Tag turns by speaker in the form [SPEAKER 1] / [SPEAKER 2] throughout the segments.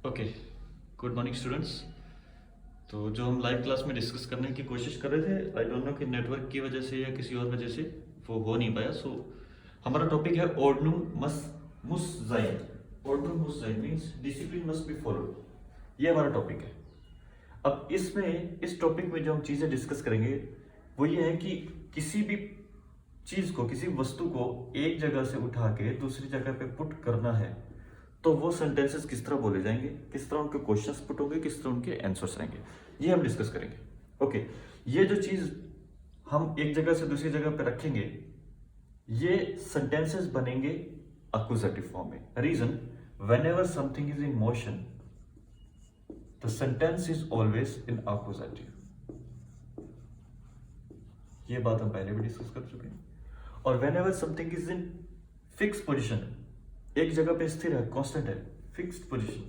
[SPEAKER 1] Okay, good morning students. तो जो हम लाइव क्लास में डिस्कस करने की कोशिश कर रहे थे, आई डोंट नो कि नेटवर्क की वजह से या किसी और वजह से वो हो नहीं पाया। सो हमारा टॉपिक है ऑर्डनुम मस मुस जाइन। ऑर्डनुम मुस जाइन means discipline must be followed. ये हमारा टॉपिक है। अब इसमें इस टॉपिक में जो हम चीज़ें डिस्कस करेंगे वो ये है कि किसी भी चीज़ को, किसी वस्तु को एक जगह से उठा के दूसरी जगह पे पुट करना है तो वो सेंटेंसेस किस तरह बोले जाएंगे, किस तरह उनके क्वेश्चंस पुट होंगे, किस तरह उनके आंसर्स रहेंगे, ये हम डिस्कस करेंगे। ओके, ये जो चीज़ हम एक जगह से दूसरी जगह पे रखेंगे ये सेंटेंसेस बनेंगे अक्यूजेटिव फॉर्म में। Reason, whenever something is in motion the sentence is always in accusative. ये बात हम पहले भी डिस्कस कर चुके हैं। और whenever something is in fix position, एक जगह पे स्थिर है, कांस्टेंट है, fixed position,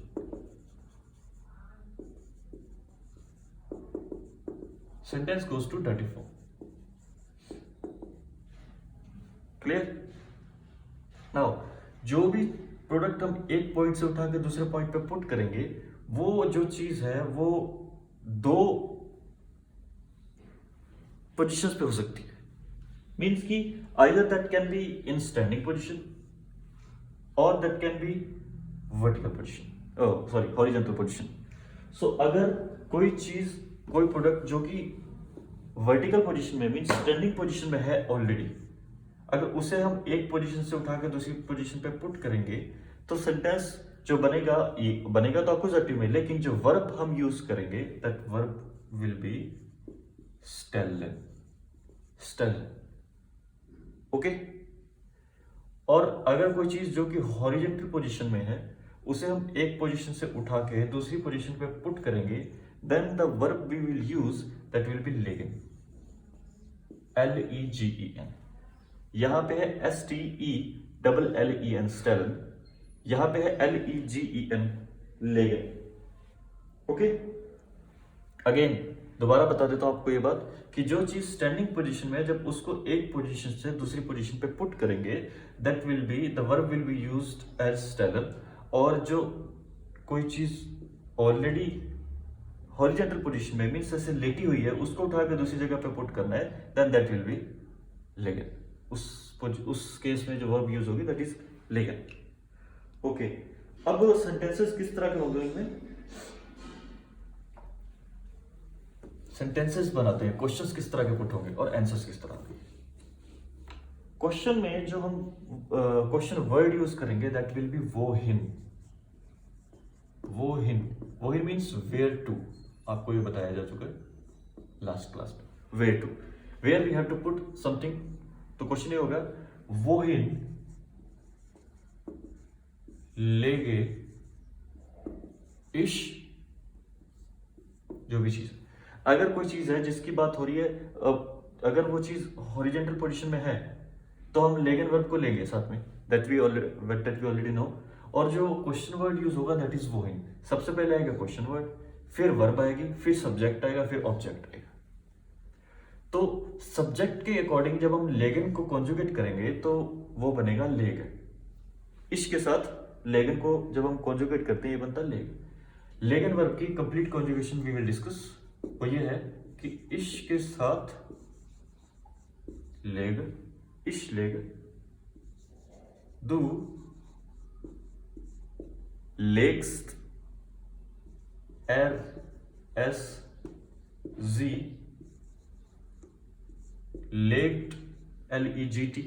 [SPEAKER 1] sentence goes to dative form. Clear? Now जो भी प्रोडक्ट हम एक पॉइंट से उठा के दूसरे पॉइंट पे पुट करेंगे वो जो चीज है वो दो पोजीशंस पे हो सकती है। मीन्स कि either that can be in standing position और that can be vertical position, sorry horizontal position. So अगर कोई चीज, कोई प्रोडक्ट जो कि वर्टिकल पोजीशन में मीन्स स्टैंडिंग पोजीशन में है ऑलरेडी, अगर उसे हम एक पोजीशन से उठा के दूसरी पोजीशन पे पुट करेंगे तो सेंटेंस जो बनेगा ये बनेगा तो अक्यूजेटिव में, लेकिन जो वर्ब हम यूज करेंगे that verb will B Stalin. Stalin, okay. और अगर कोई चीज जो कि हॉरिजॉन्टल पोजीशन में है उसे हम एक पोजीशन से उठा के दूसरी पोजीशन पे पुट करेंगे then the verb we will use that will be लेगन। L-E-G-E-N। यहां पे है S-T-E-L-L-E-N स्टेलन, यहां पे है L-E-G-E-N लेगन। ओके, अगेन दोबारा बता देता हूं आपको ये बात कि जो चीज स्टैंडिंग पोजीशन में है जब उसको एक पोजीशन से दूसरी पोजीशन पे पुट करेंगे that will be the verb will be used as स्टेलन। और जो कोई चीज ऑलरेडी हॉरिजॉन्टल पोजीशन में मींस ऐसे लेटी हुई है उसको उठा के दूसरी जगह पे पुट करना है देन दैट विल बी लेगन। उस केस में जो वर्ब यूज होगी दैट इज लेगन। ओके, अब सेंटेंसेस किस तरह के होंगे, इनमें सेंटेंसेस बनाते हैं, क्वेश्चंस किस तरह के पुट होंगे और आंसर्स किस तरह के। क्वेश्चन में जो हम क्वेश्चन वर्ड यूज करेंगे दैट विल बी वो हिन। वो हिन मीन्स वेयर टू, आपको ये बताया जा चुका है लास्ट क्लास में। Where to, where we have to put something, तो क्वेश्चन ये होगा वो हिन लेगे इश, जो भी चीज, अगर कोई चीज है जिसकी बात हो रही है, अगर वो चीज हॉरिजॉन्टल पोजीशन में है तो हम लेगन वर्ब को लेंगे साथ में, दैट वी ऑलरेडी नो। और जो क्वेश्चन वर्ड यूज होगा दैट इज वो हिन। सबसे पहले आएगा क्वेश्चन वर्ड, फिर वर्ब आएगी, फिर सब्जेक्ट आएगा, फिर ऑब्जेक्ट आएगा। तो सब्जेक्ट के अकॉर्डिंग जब हम लेगन को कॉन्जुगेट करेंगे तो वो बनेगा लेगन। इश के साथ लेगन को जब हम कॉन्जुगेट करते हैं ये बनता है लेगन। लेगन वर्ब की complete conjugation we will discuss. वो ये है कि इश के साथ लेग, इश लेग, दू लेग्स्ट, एर एस जी लेग्ड L-E-G-T,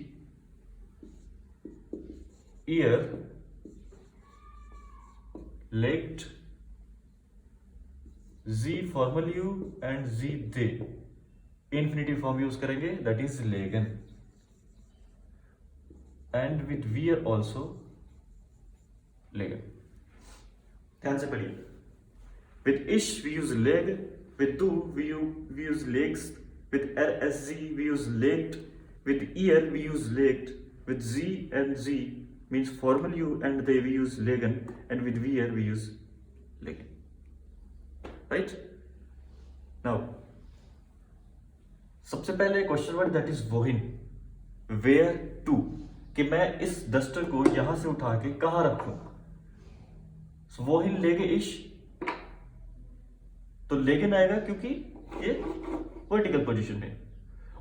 [SPEAKER 1] ईयर लेग्ड, जी फॉर्मल यू एंड जी दे इंफिनिटिव फॉर्म यूज करेंगे दैट इज लेगन। एंड विद वियर ऑल्सो लेगन। ध्यान से पढ़िए, विद इश वी यूज लेग, विद दू वी यूज लेग्स, with RSG we use legged, with ear we use legged, with Z and Z means formal U and they we use legen, and with VR we use legen. Right? Now, सबसे पहले question word that is वोहिन, where to, कि मैं इस duster को यहां से उठा के कहां रखूं। wohin lege ich, तो लेकिन आएगा क्योंकि ये वर्टिकल पोजीशन में,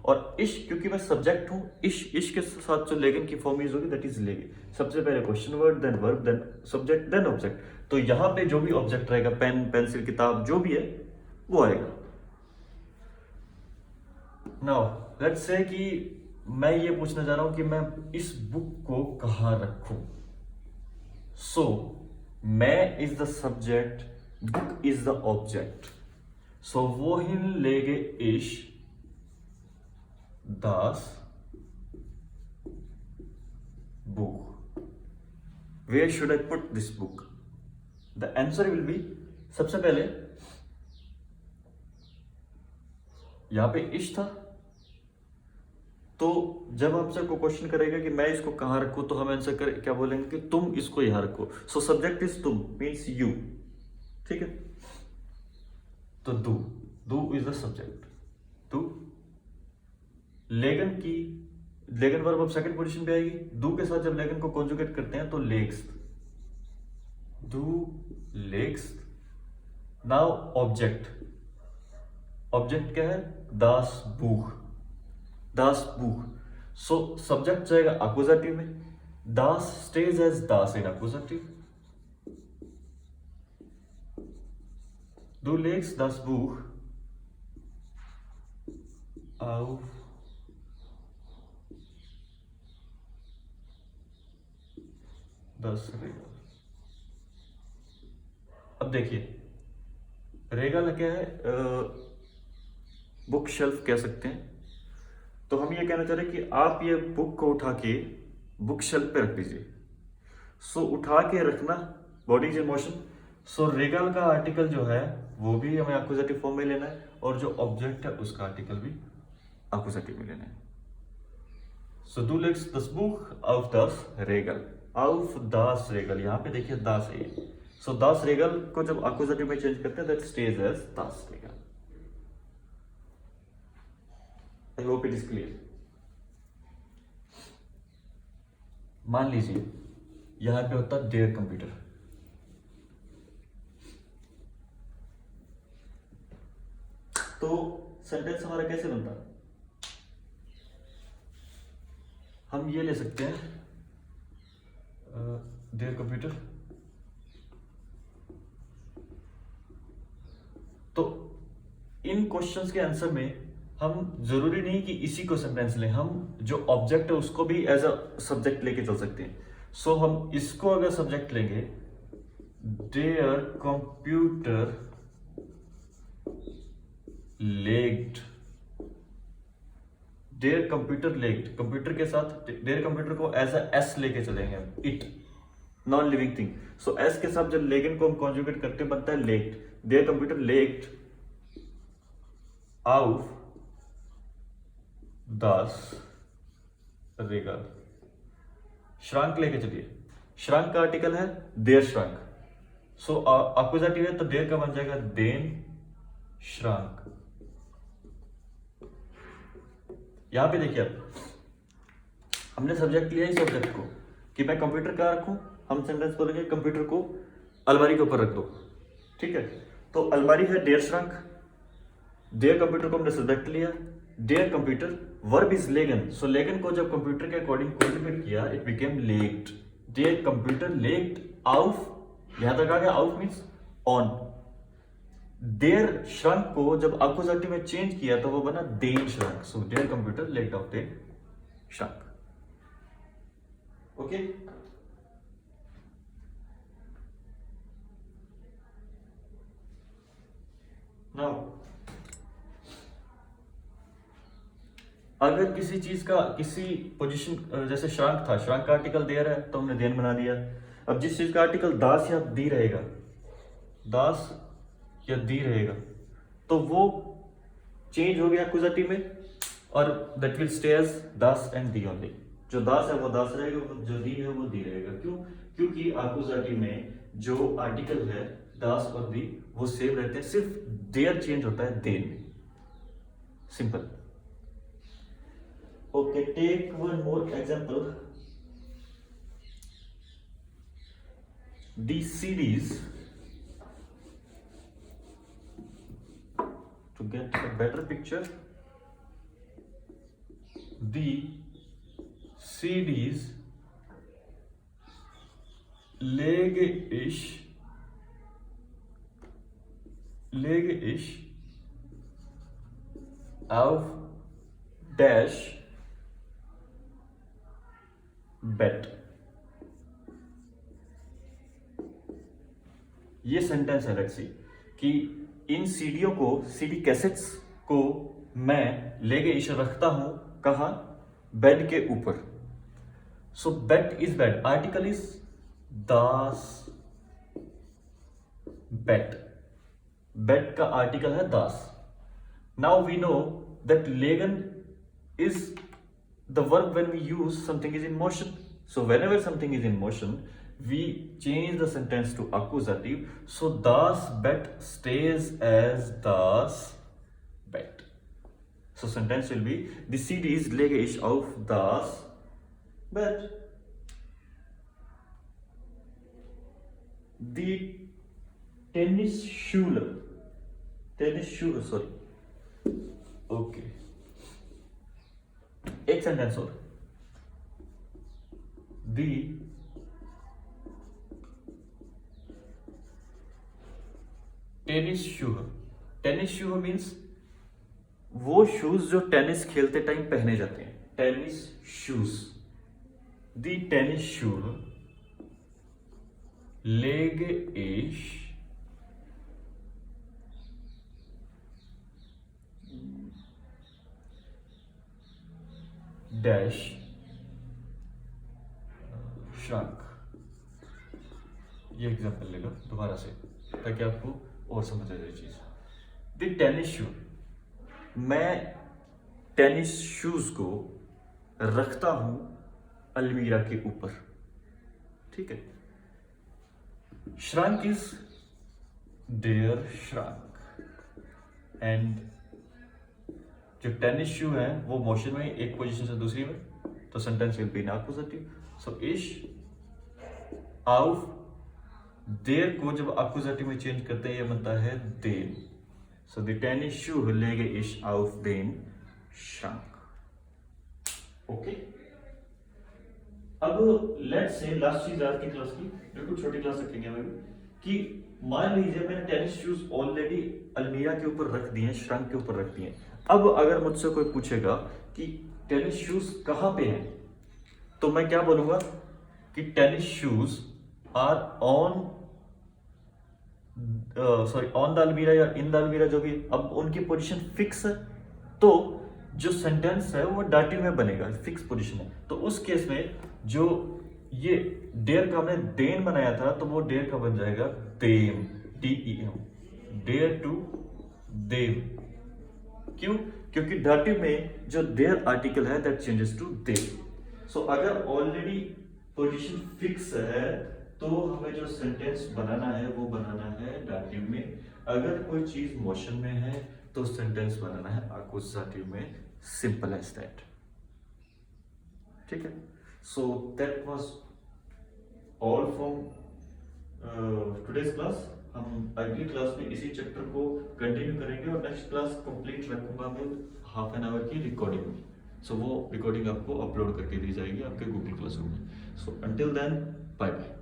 [SPEAKER 1] और इश क्योंकि मैं सब्जेक्ट हूं, इश के साथ जो लेकिन की फॉर्म यूज होगी दैट इज लेगे। सबसे पहले question word, then verb, then subject, then object. तो यहां पे जो भी ऑब्जेक्ट रहेगा, पेन, पेंसिल, किताब, जो भी है वो आएगा। नाउ लेट्स से कि मैं ये पूछना चाह रहा हूं कि मैं इस बुक को कहां रखूं। सो मैं is the subject, book is the object. So wohin lege ich das Buch? Where should I put this book? The answer will be, सबसे पहले यहां पे इश था, तो जब आपसे को क्वेश्चन करेगा कि मैं इसको कहां रखूं, तो हम आंसर कर क्या बोलेंगे कि तुम इसको यहां रखो। सो सब्जेक्ट इज तुम, मीन्स यू, ठीक है। तो दू इज द सब्जेक्ट, दू। लेगन की, लेगन वर्ब अब सेकंड पोजीशन पे आएगी। दू के साथ जब लेगन को कॉन्जुगेट करते हैं तो लेग्स, दू लेग्स। नाउ ऑब्जेक्ट, ऑब्जेक्ट क्या है, दास बुख, दास बुख। सो सब्जेक्ट जाएगा अक्यूजेटिव में, दास स्टेज एज दास इन accusative. Du legst das Buch auf das Regal। अब देखिए रेगल क्या है, बुक शेल्फ कह सकते हैं। तो हम ये कहना चाह रहे हैं कि आप ये बुक को उठा के बुक शेल्फ पे रख दीजिए। सो उठा के रखना, body is in motion. So regal का आर्टिकल जो है वो भी हमें एक्यूजेटिव फॉर्म में लेना है, और जो ऑब्जेक्ट है उसका आर्टिकल भी एक्यूजेटिव में लेना है। सो डू लेट्स दस बुक ऑफ दस रेगल, ऑफ दास रेगल। यहां पे देखिए दास है। सो दास रेगल को जब एक्यूजेटिव में चेंज करते हैं दैट स्टेज एज दास रेगल। I hope it is clear. मान लीजिए यहां पे होता है देयर कंप्यूटर, तो सेंटेंस हमारा कैसे बनता है, हम ये ले सकते हैं देयर कंप्यूटर। तो इन क्वेश्चंस के आंसर में हम जरूरी नहीं कि इसी को सेंटेंस लें, हम जो ऑब्जेक्ट है उसको भी एज अ सब्जेक्ट लेके चल सकते हैं। सो हम इसको अगर सब्जेक्ट लेंगे, देयर कंप्यूटर लेग्ड, देयर कंप्यूटर लेग्ड, कंप्यूटर के साथ देयर कंप्यूटर को एज अ एस लेके चलेंगे, it non living thing. So S के साथ जब लेगिन को हम कॉन्जुगेट करते बनता है लेग्ड, देयर कंप्यूटर लेग्ड आउफ दास रेगल। श्रांक लेके चलिए, श्रांक का आर्टिकल है देयर श्रांक। सो एक्यूजेटिव है तो देयर का बन जाएगा देन श्रांक। यहां पे देखिए आप, हमने सब्जेक्ट लिया इस सब्जेक्ट को कि मैं कंप्यूटर कहां रखूं, हम सेंटेंस बोलेंगे कंप्यूटर को अलमारी के ऊपर रख दो, ठीक है। तो अलमारी है देयर श्रांक, देयर कंप्यूटर को हमने सब्जेक्ट लिया, देयर कंप्यूटर वर्ब इज लेगन। सो लेगन को जब कंप्यूटर के अकॉर्डिंग कॉन्जुगेट किया इट बिकेम लेग्ड, देयर कंप्यूटर लेग्ड आउफ, यहां तक आ गया, आउफ मींस ऑन। देयर श्रंक को जब एक्यूजेटिव में चेंज किया तो वो बना देन श्रंक। सो देयर कंप्यूटर लेग्ड ऑफ देन श्रंक। ओके, नाउ अगर किसी चीज का किसी पोजीशन, जैसे श्रंक था, श्रंक का आर्टिकल देयर है तो हमने देन बना दिया। अब जिस चीज का आर्टिकल दास या दी रहेगा, दास या दी रहेगा, तो वो चेंज हो गया एक्यूजेटिव में, और दैट विल स्टे एज दास एंड दी ओनली। जो दास है वो दास रहेगा, जो दी है वो दी रहेगा। क्यों? क्योंकि एक्यूजेटिव में जो आर्टिकल है दास और दी वो सेम रहते हैं, सिर्फ देयर चेंज होता है देन में। Simple. Okay, take one more example. the CDs, to get a better picture, the CDs lege ich auf dash bet. ये सेंटेंस है लेट्स सी कि इन सीडीओ को, सीडी कैसेट्स को मैं लेके इसे रखता हूं कहा, बेड के ऊपर. So bed is bed, article is दास बेड. बेड का आर्टिकल है दास. नाउ वी नो दैट लेगन is the verb when we use something is in motion. So whenever something is in motion, we change the sentence to accusative. So das bet stays as das bet. So sentence will be the CDs lege ich auf das bet. The tennis Schule, sorry. Okay. एक sentence और. दी tennis शू means वो shoes जो tennis खेलते time पहने जाते हैं, tennis shoes. दी tennis शू lege ich dash shrunk. ये example ले लो दोबारा से ताकि आपको और समझ आ जाए चीज. द टेनिस शू, मैं टेनिस शूज को रखता हूं अलमीरा के ऊपर. ठीक है. श्रंक इज देयर श्रंक, एंड जो टेनिस शू है वो मोशन में, एक पोजीशन से दूसरी में, तो sentence will be in accusative. So इश आउफ देर को जब एक्यूजेटिव में चेंज करते हैं ये बनता है देन. सो द टेनिस शू लेगे इश आउफ देन श्रंक. ओके. अब लेट्स से लास्ट चीज आज की क्लास की, बिल्कुल छोटी क्लास रखेंगे हम कि मान लीजिए मैंने टेनिस शूज ऑलरेडी अलमीरा के ऊपर रख दिए, श्रंक के ऊपर रख दिए. अब अगर मुझसे कोई पूछेगा कि टेनिस शूज कहां पे हैं, तो मैं क्या बोलूंगा कि tennis shoes are on the अलमीरा या इन द अलमीरा, जो भी. अब उनकी पोजीशन फिक्स है, तो जो सेंटेंस है वो डाटिव में बनेगा, फिक्स पोजीशन है. तो उस केस में जो ये डेयर का हमने देन बनाया था, तो वो डेयर का बन जाएगा देम, DEM, डेयर टू देम. क्यों? क्योंकि डाटिव में जो देयर आर्टिकल है दैट चेंजेस टू दे. सो अगर ऑलरेडी पोजीशन फिक्स है तो हमें जो सेंटेंस बनाना है वो बनाना है डाटिव में. अगर कोई चीज मोशन में है तो सेंटेंस बनाना है एक्यूजेटिव में. Simple as that. ठीक है. So that was all from today's class. हम अगली क्लास में इसी चैप्टर को कंटिन्यू करेंगे और नेक्स्ट क्लास कंप्लीट रखूंगा मैं हाफ एन आवर की रिकॉर्डिंग में. सो वो रिकॉर्डिंग आपको अपलोड करके दी जाएगी आपके गूगल क्लासरूम में. So until then, bye bye.